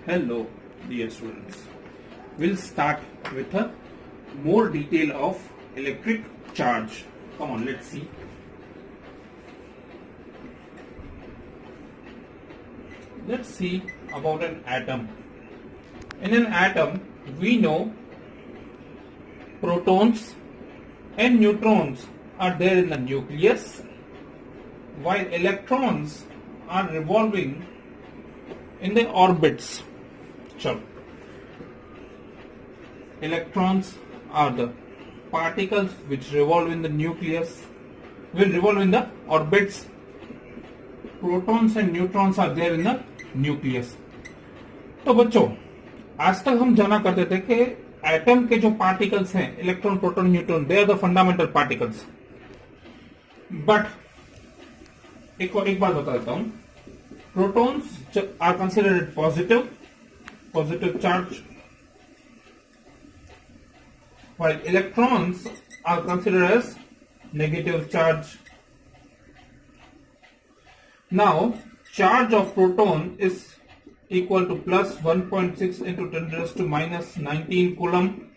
Hello, dear students. We'll start with a more detail of electric charge. Come on, let's see. Let's see about an atom. In an atom, we know protons and neutrons are there in the nucleus, while electrons are revolving in the orbits. Sure. Electrons are the particles which revolve in the nucleus, will revolve in the orbits. Protons and neutrons are there in the nucleus. तो बच्चों, आज तक हम जाना करते थे कि atom के जो पार्टिकल्स हैं, electron, proton, neutron, they are the fundamental particles. But एक बात बता देता हूं. Protons are considered positive charge, while electrons are considered as negative charge. Now, charge of proton is equal to plus 1.6 into 10 raised to minus 19 coulomb.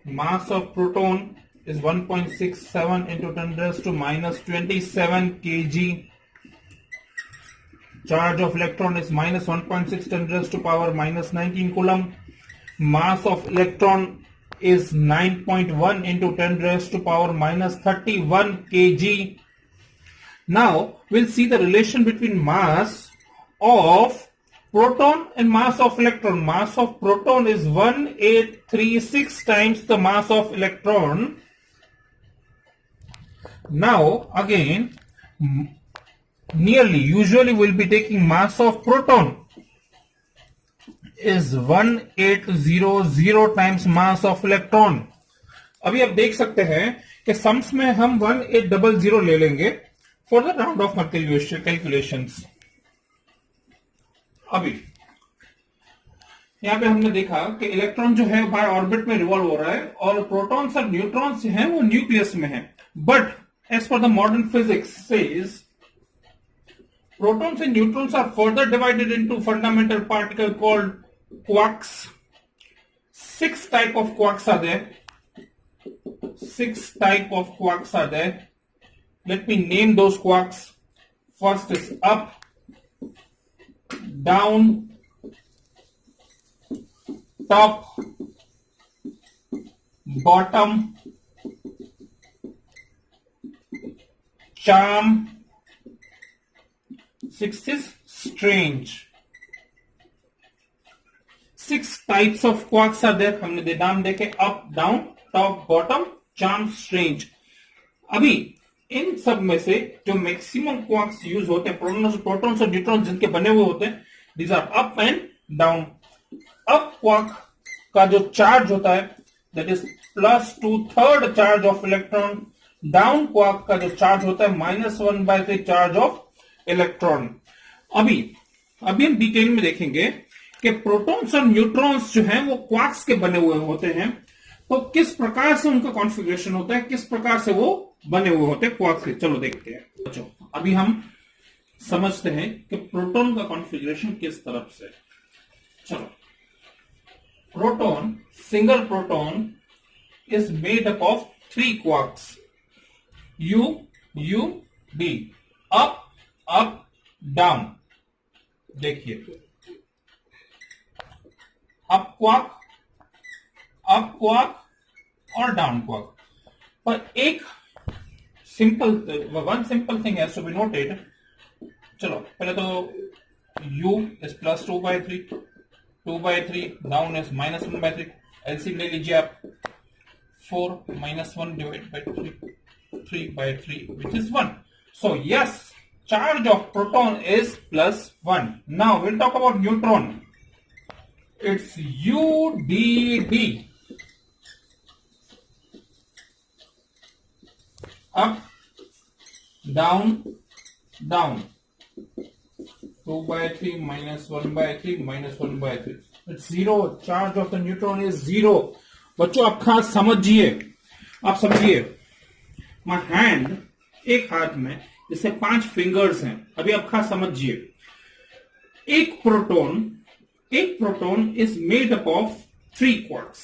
Mass of proton is 1.67 into 10 raised to minus 27 kg. Charge of electron is minus 1.6 10 raised to power minus 19 coulomb. Mass of electron is 9.1 into 10 raised to power minus 31 kg. Now we'll see the relation between mass of proton and mass of electron. Mass of proton is 1836 times the mass of electron. Now again, usually we'll be taking mass of proton is 1800 times mass of electron. अभी आप देख सकते हैं कि sums में हम 1800 ले लेंगे for the round of calculations. अभी यहां पे हमने देखा कि इलेक्ट्रॉन जो है बाय ऑर्बिट में रिवॉल्व हो रहा है और प्रोटॉन्स और न्यूट्रॉन्स हैं वो न्यूक्लियस में हैं. But as per the modern physics says protons and neutrons are further divided into fundamental particles called quarks. 6 type of quarks are there. 6 type of quarks are there. Let me name those quarks. First is up, down, top, bottom, charm. 6 is strange. 6 types of quarks are there. हमने नाम देखे up, down, top, bottom, charm, strange. अभी इन सब में से जो maximum quarks use होते हैं, प्रोटॉन्स और न्यूट्रॉन्स जिनके बने हुए होते हैं, these are up and down. Up quark का जो चार्ज होता है that is plus 2/3 charge of electron. Down quark का जो चार्ज होता है minus 1/3 चार्ज ऑफ इलेक्ट्रॉन. अभी हम डिटेल में देखेंगे कि प्रोटॉन्स और न्यूट्रॉन्स जो हैं वो क्वार्क्स के बने हुए होते हैं. तो किस प्रकार से उनका कॉन्फ़िगरेशन होता है, किस प्रकार से वो बने हुए होते हैं क्वार्क्स के, चलो देखते हैं. बच्चों, अभी हम समझते हैं कि प्रोटॉन का कॉन्फ़िगरेशन किस तरफ से. चलो, proton, single proton is made up of 3 quarks. U D. Up, down. देखिए, अप क्वार्क और डाउन क्वार्क. पर एक one simple thing has to be noted. चलो, पहले तो U इज plus 2/3, down is minus 1/3. LCM ले लीजिए आप. 4 minus 1 divided by 3/3 which is 1. So yes, charge of proton is plus 1. Now we'll talk about neutron. It's UDD. Up, down. 2/3 minus 1/3 minus 1/3. It's 0. Charge of the neutron is 0. बच्चों, आप खास समझिए. My hand, एक हाथ में जैसे 5 fingers हैं. अभी आप खास समझिए, एक प्रोटॉन एक proton is made up of 3 quarks.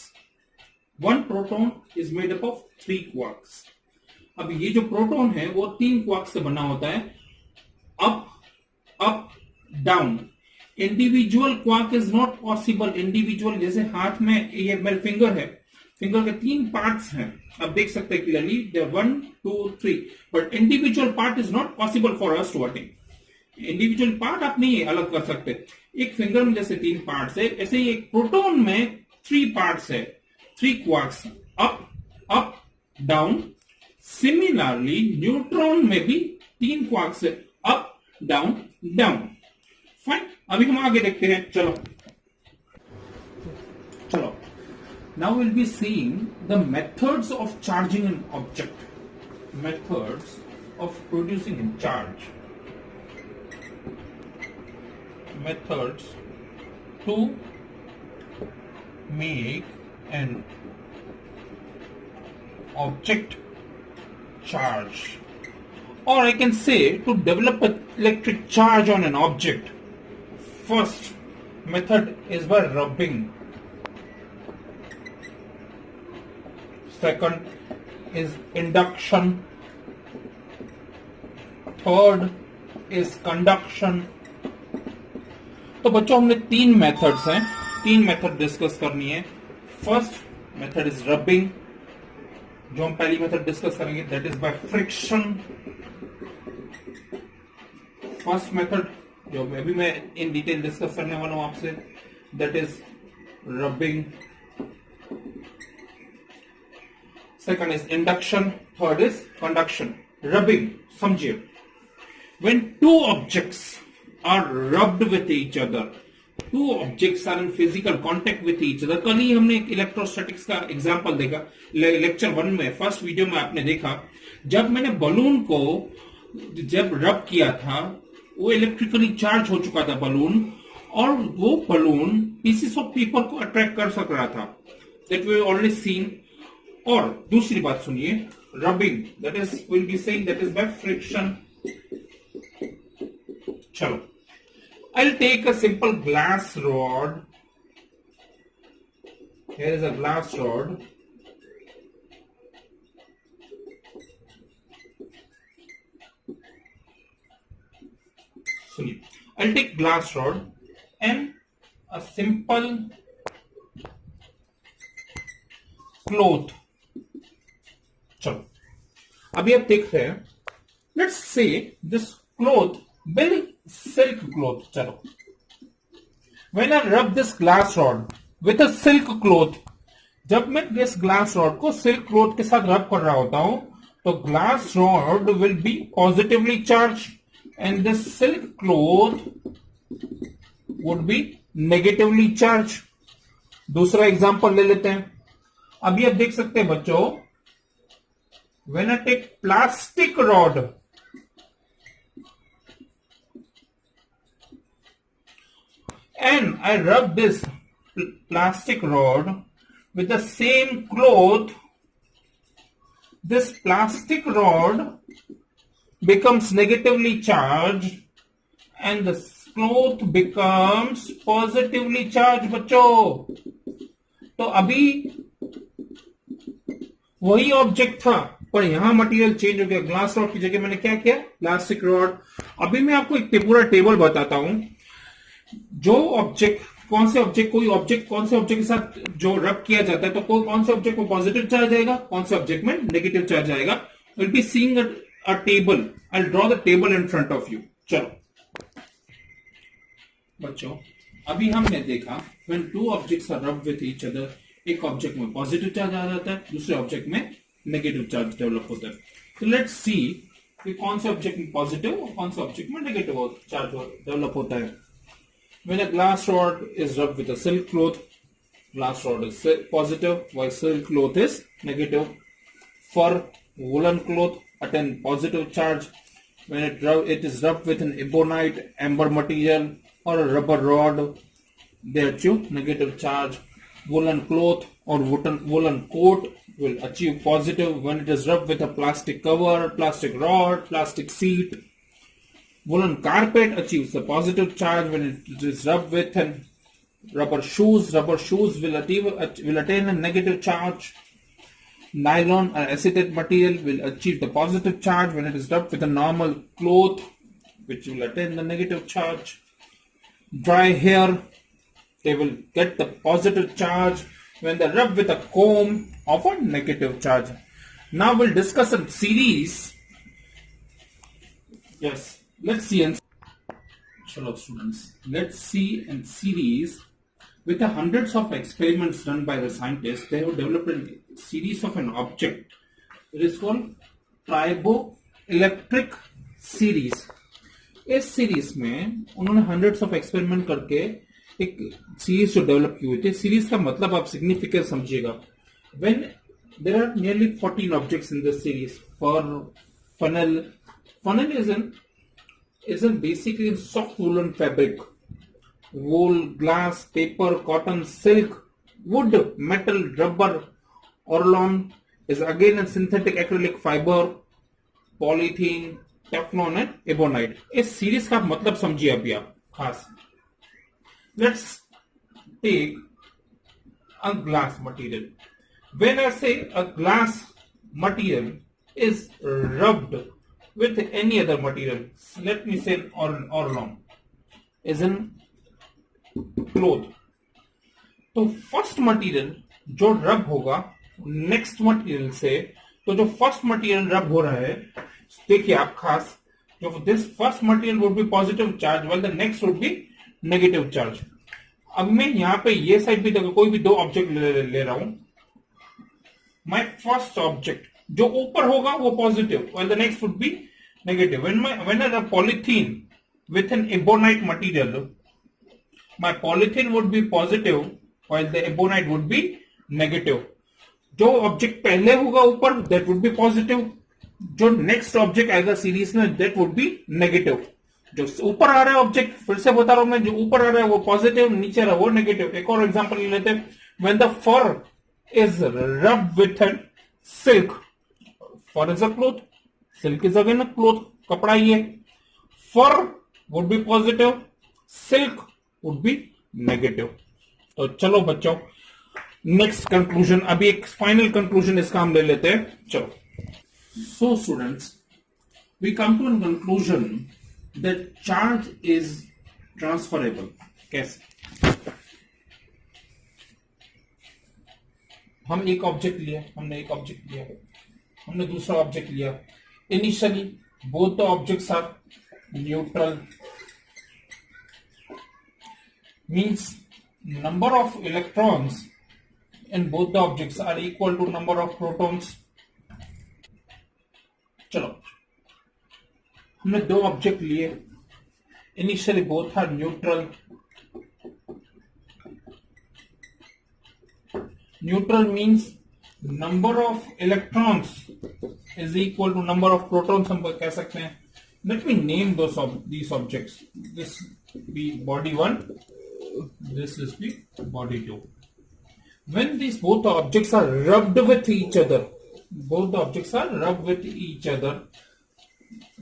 One proton is made up of 3 quarks. अब ये जो प्रोटॉन है वो 3 क्वार्क्स से बना होता है. Up up down. Individual quark is not possible. Individual जैसे हाथ में ये मेरा फिंगर है, फिंगर के 3 पार्ट्स हैं. आप देख सकते हैं clearly, there 1 2 3, but individual part is not possible for us to attain. Individual part आप नहीं अलग कर सकते. एक फिंगर में जैसे 3 पार्ट्स है, ऐसे ही एक प्रोटॉन में 3 पार्ट्स है, 3 quarks, up up down. Similarly neutron में भी 3 क्वार्क्स है, अप डाउन डाउन. फाइन. अभी हम आगे देखते हैं. चलो चलो. Now we'll be seeing the methods of charging an object. Methods of producing a charge. Methods to make an object charge. Or I can say to develop an electric charge on an object. First method is by rubbing. Second is induction. Third is conduction. तो बच्चों हमने 3 methods हैं, 3 method discuss करनी है. First method is rubbing. जो हम पहली method discuss करेंगे that is by friction. First method जो अभी मैं इन डिटेल डिस्कस करने वाला हूं आपसे, that is rubbing. Second is induction. Third is conduction. Rubbing. समझिए. When 2 objects are rubbed with each other, 2 objects are in physical contact with each other. कल ही हमने एक इलेक्ट्रोस्टैटिक्स का एग्जांपल देखा लेक्चर 1 में, फर्स्ट वीडियो में आपने देखा. जब मैंने बलून को जब रब किया था, वो इलेक्ट्रिकली चार्ज हो चुका था बलून, और वो बलून पीसेस ऑफ पेपर को अट्रैक्ट कर सक रहा था. That we already seen. और दूसरी बात सुनिए, rubbing that is will be saying that is by friction. चलो, I will take a simple glass rod. Here is a glass rod. सुनिए, I will take glass rod and a simple cloth. चलो, अभी आप देख रहे हैं, let's say this cloth will silk cloth. चलो, when I rub this glass rod with a silk cloth, जब मैं दिस ग्लास रॉड को सिल्क क्लॉथ के साथ रब कर रहा होता हूं, तो glass rod will be positively charge and this silk cloth would be negatively charge. दूसरा एग्जांपल ले लेते हैं. अभी आप देख सकते हैं बच्चों, when I take plastic rod and I rub this plastic rod with the same cloth, this plastic rod becomes negatively charged and the cloth becomes positively charged. बच्चों, तो अभी वही ऑब्जेक्ट था, पर यहां मटेरियल चेंज हो गया. ग्लास रॉड की जगह मैंने क्या किया, प्लास्टिक रॉड. अभी मैं आपको एक पूरा टेबल बताता हूं. जो ऑब्जेक्ट, कौन से ऑब्जेक्ट, कोई ऑब्जेक्ट कौन से ऑब्जेक्ट के साथ जो रब किया जाता है, तो कोई कौन से ऑब्जेक्ट में पॉजिटिव चार्ज आएगा, कौन से ऑब्जेक्ट में नेगेटिव चार्ज आएगा. Will be seeing a table. I will draw the table in front of you. चलो बच्चों, अभी हमने देखा when 2 objects are rubbed with each other, एक ऑब्जेक्ट में पॉजिटिव चार्ज आ जाता है, दूसरे ऑब्जेक्ट में नेगेटिव चार्ज डेवलप होता है. तो लेट्स सी कि कौन से ऑब्जेक्ट में पॉजिटिव और कौन से ऑब्जेक्ट में नेगेटिव चार्ज डेवलप होता है. When a glass rod is rubbed with a silk cloth, glass rod is positive while silk cloth is negative. For woolen cloth, attain positive charge. When it is rubbed with an ebonite, amber material or a rubber rod, they achieve negative charge. Woolen cloth or woolen coat will achieve positive when it is rubbed with a plastic cover, plastic rod, plastic seat. Woolen carpet achieves a positive charge when it is rubbed with an Rubber shoes will attain a negative charge. Nylon or acetate material will achieve the positive charge when it is rubbed with a normal cloth, which will attain the negative charge. Dry hair, they will get the positive charge when they rub with a comb of a negative charge. Now we'll discuss a series. Yes, let's see in students. Let's see in series. With the hundreds of experiments done by the scientists, they have developed a series of an object. It is called triboelectric series. इस series में उन्होंने hundreds of experiment करके एक series जो develop की हुई थी. Series का मतलब आप सिग्निफिकेंस समझिएगा. When there are nearly 14 objects in this series. For funnel is basically soft woolen fabric. Wool, glass, paper, cotton, silk, wood, metal, rubber, orlon is again a synthetic acrylic fiber, polythene, Teflon and ebonite. इस series का मतलब समझिए अभी आप खास. Let's take a glass material. When I say a glass material is rubbed with any other material, let me say orlon is in cloth, तो first material जो रब होगा नेक्स्ट मटेरियल से, तो जो फर्स्ट मटेरियल रब हो रहा है, देखिए आप खास, जो this first material would be positive charge while the next would be negative charge. अब मैं यहां पे ये साइड भी देखो, कोई भी दो ऑब्जेक्ट ले रहा हूं. माय फर्स्ट ऑब्जेक्ट जो ऊपर होगा वो positive while the next would be negative. When I rub polythene with an ebonite material, my polythene would be positive while the ebonite would be negative. जो ऑब्जेक्ट पहले होगा ऊपर that would be positive, जो next object आएगा series में that would be negative. जो ऊपर आ रहा है ऑब्जेक्ट, फिर से बता रहा हूं मैं, जो ऊपर आ रहा है वो पॉजिटिव, नीचे आ रहा है वो नेगेटिव. एक और एग्जांपल ले लेते हैं. when the fur is rubbed with a silk, fur is a cloth, silk is again a cloth, कपड़ा ही है. fur would be positive, silk would be negative. तो चलो बच्चों, नेक्स्ट कंक्लूजन, अभी एक फाइनल कंक्लूजन इसका हम ले लेते हैं. चलो. So students, we come to an conclusion that charge is transferable. कैसे? हम एक ऑब्जेक्ट लिया, हमने दूसरा ऑब्जेक्ट लिया. Initially both the objects are neutral, means number of electrons in both the objects are equal to number of protons. चलो, हमने दो ऑब्जेक्ट लिए, initially both are neutral. Neutral means number of electrons is equal to number of protons हम कह सकते हैं. Let me name these objects. This be body 1, this is the body 2. When these both objects are rubbed with each other,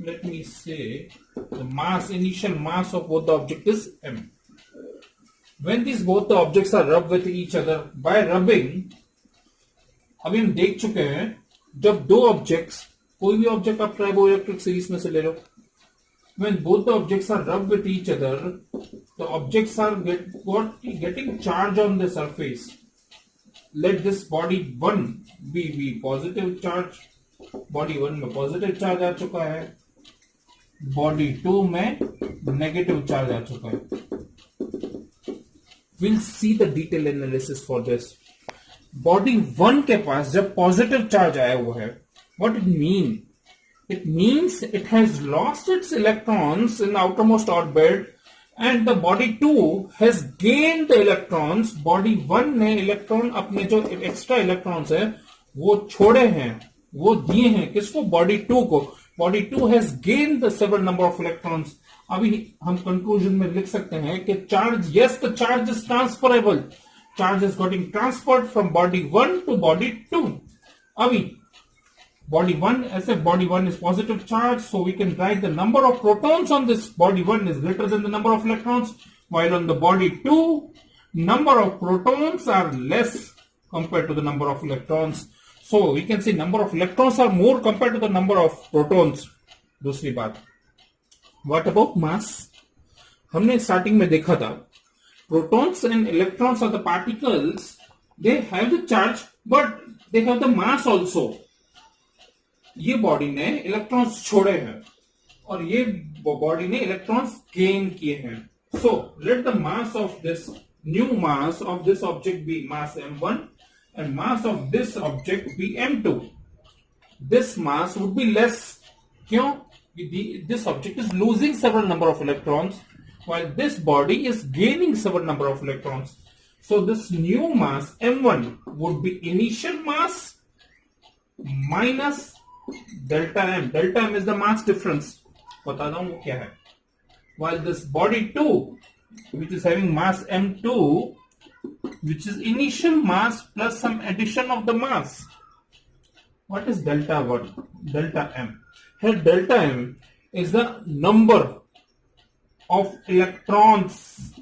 let me say the initial mass of both the object is m. When these both the objects are rubbed with each other, by rubbing, अभी हम देख चुके हैं, जब दो objects, कोई भी object आप ट्राइबोइलेक्ट्रिक सीरीज में से ले लो, when both the objects are rubbed with each other, the objects are getting charge on the surface. Let this body 1 be positive charge. body 1 में positive charge आ चुका है, body 2 में negative charge आ चुका है. We'll see the detailed analysis for this. body 1 के पास जब positive charge आया हुआ है, what it mean? It means it has lost its electrons in the outermost orbit and the body 2 has gained the electrons. body 1 ने electron, अपने जो extra electrons है वो छोड़े हैं, वो दिए हैं किसको? body 2 को. body 2 has gained the several number of electrons. अभी हम कंक्लूजन में लिख सकते हैं कि charge, yes, the charge is transferable. Charge is getting transferred from body 1 to body 2. अभी body 1, as if body 1 is positive charge, so we can write the number of protons on this body 1 is greater than the number of electrons, while on the body 2 number of protons are less compared to the number of electrons. So we can say number of electrons are more compared to the number of protons. दूसरी बात, what about mass? हमने starting में देखा था protons and electrons are the particles, they have the charge but they have the mass also. ये body ने electrons छोड़े हैं और ये बॉडी ने इलेक्ट्रॉन्स गेन किए हैं. So let the mass of this new mass of this object be mass m1 and mass of this object be m2. This mass would be less. क्यों? This object is losing several number of electrons while this body is gaining several number of electrons. So this new mass m1 would be initial mass minus delta m. Delta m is the mass difference. बताता हूं वो क्या है. While this body 2, which is having mass m2, which is initial mass plus some addition of the mass. What is delta 1? Delta m. Here delta m is the number of electrons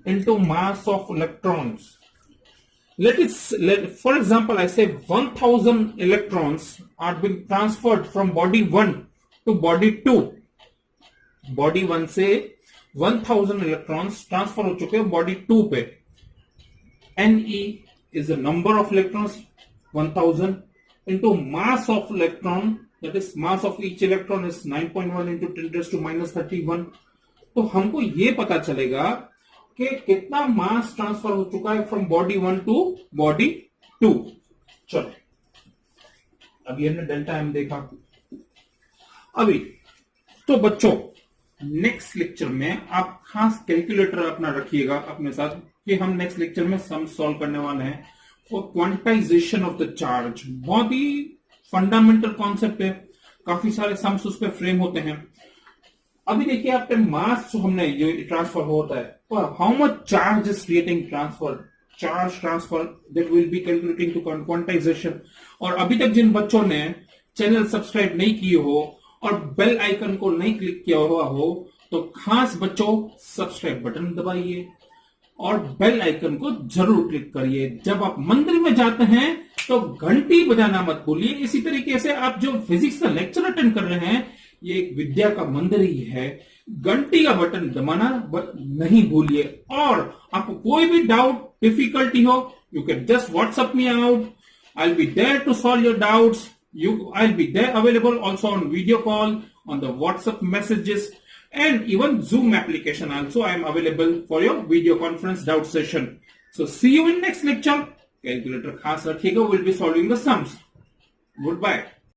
into mass of electrons. For example, I say 1000 electrons are being transferred from body 1 to body 2. Body 1 से 1000 electrons transfer हो चुके हैं body 2 पे. Ne is the number of electrons 1000 into mass of electron, that is mass of each electron is 9.1 into 10 raised to minus 31. तो हमको ये पता चलेगा कि कितना मास ट्रांसफर हो चुका है फ्रॉम बॉडी 1 टू बॉडी 2. चलो अभी हमने डेल्टा एम देखा. अभी तो बच्चों नेक्स्ट लेक्चर में आप खास कैलकुलेटर अपना रखिएगा अपने साथ कि हम नेक्स्ट लेक्चर में सम सॉल्व करने वाले हैं for quantization of the charge. बहुत ही फंडामेंटल कॉन्सेप्ट है, काफी सारे सम्स उस पर फ्रेम होते हैं. अभी देखिए आपके मास जो हमने ये ट्रांसफर होता है, how much charge is creating charge transfer that will be calculating to quantization. और अभी तक जिन बच्चों ने चैनल सब्सक्राइब नहीं किए हो और बेल आइकन को नहीं क्लिक किया हुआ हो तो खास बच्चों सब्सक्राइब बटन दबाइए और बेल आइकन को जरूर क्लिक करिए. जब आप मंदिर में जाते हैं तो घंटी बजाना मत भूलिए. इसी तरीके से आप जो फिजिक्स का लेक्चर अटेंड कर रहे हैं ये एक विद्या का मंदिर ही है, घंटी का बटन दबाना नहीं भूलिए. और आपको कोई भी डाउट डिफिकल्टी हो you can just WhatsApp me out. I will be there to solve your doubts. I'll be there available also on video call, on the WhatsApp messages and even Zoom application also. I am available for your video conference doubt session. So see you in next lecture. Calculator खास रखिएगा, we'll be solving the sums. Goodbye.